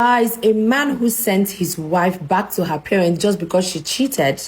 Guys, a man who sent his wife back to her parents just because she cheated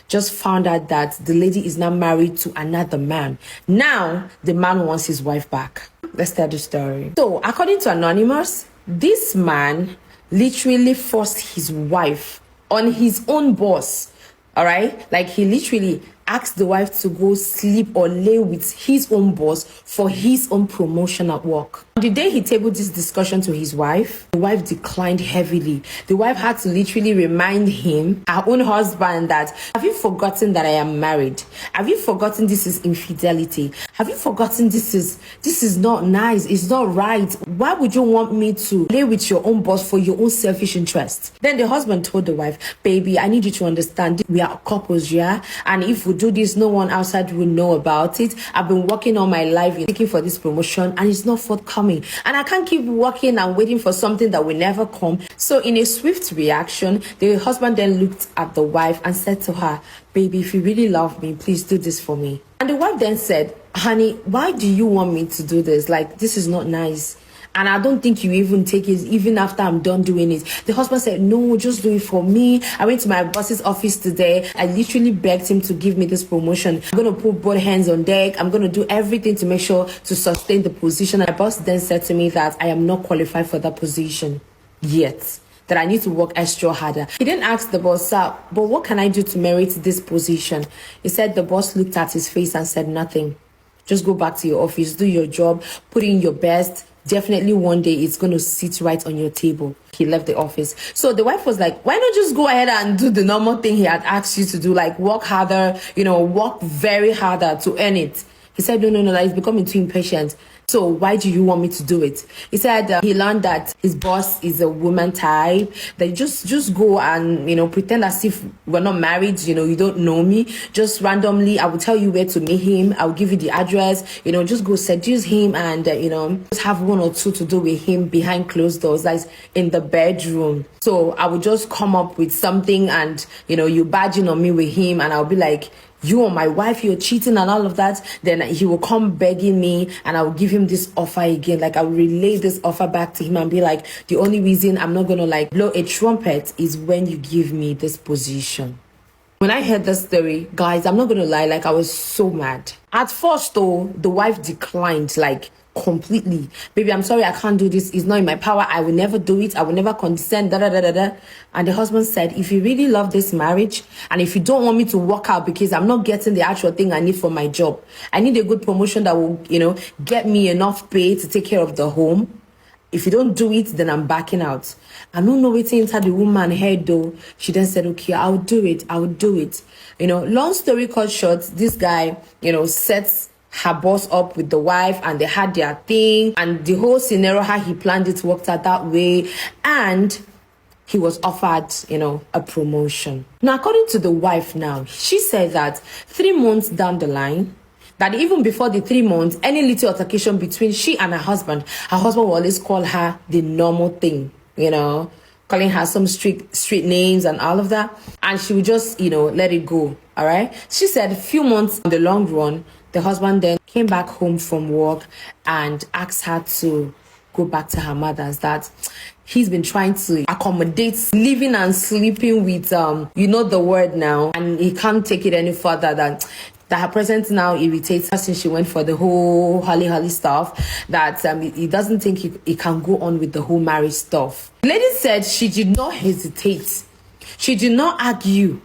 just found out that the lady is now married to another man. Now, the man wants his wife back. Let's tell the story. So, according to Anonymous, this man literally forced his wife on his own boss. All right? Like, he literally asked the wife to go sleep or lay with his own boss for his own promotion at work. On the day he tabled this discussion to his wife, the wife declined heavily. The wife had to literally remind him, her own husband, that, have you forgotten that I am married? Have you forgotten this is infidelity? Have you forgotten this is not nice? It's not right. Why would you want me to lay with your own boss for your own selfish interest? Then the husband told the wife, baby, I need you to understand, we are couples, yeah? And if we do this, no one outside will know about it. I've been working all my life looking for this promotion and it's not forthcoming. And I can't keep working and waiting for something that will never come. So in a swift reaction, the husband then looked at the wife and said to her, baby, if you really love me, please do this for me. And the wife then said, honey, why do you want me to do this? Like, this is not nice. And I don't think you even take it even after I'm done doing it. The husband said, no, just do it for me. I went to my boss's office today. I literally begged him to give me this promotion. I'm going to put both hands on deck. I'm going to do everything to make sure to sustain the position. My boss then said to me that I am not qualified for that position yet, that I need to work extra harder. He didn't ask the boss, sir, but what can I do to merit this position? He said the boss looked at his face and said nothing. Just go back to your office, do your job, put in your best. Definitely one day it's going to sit right on your table. He left the office. So the wife was like, why not just go ahead and do the normal thing he had asked you to do, like work harder, work very harder to earn it. He said, no, that is becoming too impatient. So why do you want me to do it? He said he learned that his boss is a woman type, that you just go and, pretend as if we're not married, you don't know me. Just randomly, I will tell you where to meet him. I'll give you the address, just go seduce him and, just have one or two to do with him behind closed doors, like in the bedroom. So I will just come up with something and, you badging on me with him and I'll be like, you or my wife, you're cheating and all of that. Then he will come begging me and I will give him this offer again. Like I will relay this offer back to him and be like, the only reason I'm not going to blow a trumpet is when you give me this position. When I heard this story, guys, I'm not going to lie, I was so mad. At first though, the wife declined completely. Baby, I'm sorry, I can't do this. It's not in my power. I will never do it. I will never consent. And the husband said, if you really love this marriage and if you don't want me to walk out because I'm not getting the actual thing I need for my job, I need a good promotion that will, get me enough pay to take care of the home. If you don't do it, then I'm backing out. I don't know what's inside the woman's head though. She then said, okay, I'll do it. Long story cut short, this guy, sets her boss up with the wife and they had their thing and the whole scenario, how he planned it, worked out that way. And he was offered, a promotion. Now, according to the wife now, she said that 3 months down the line, that even before the 3 months, any little altercation between she and her husband will always call her the normal thing, calling her some street names and all of that. And she would just, let it go. All right. She said a few months in the long run, the husband then came back home from work and asked her to go back to her mother's, that he's been trying to accommodate living and sleeping with, the word now, and he can't take it any further that her presence now irritates her since she went for the whole holly stuff, that he doesn't think he can go on with the whole marriage stuff. The lady said she did not hesitate. She did not argue.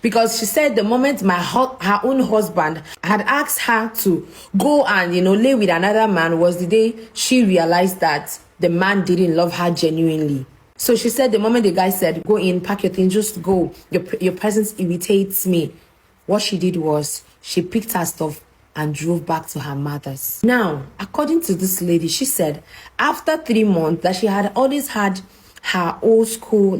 Because she said the moment her own husband had asked her to go and, lay with another man was the day she realized that the man didn't love her genuinely. So she said the moment the guy said, go in, pack your things, just go. Your presence irritates me. What she did was she picked her stuff and drove back to her mother's. Now, according to this lady, she said after 3 months that she had always had her old school,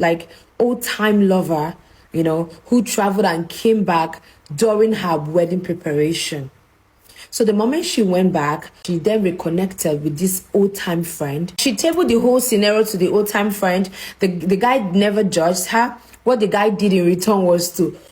old time lover, who traveled and came back during her wedding preparation. So the moment she went back, she then reconnected with this old-time friend. She tabled the whole scenario to the old-time friend. The guy never judged her. What the guy did in return was to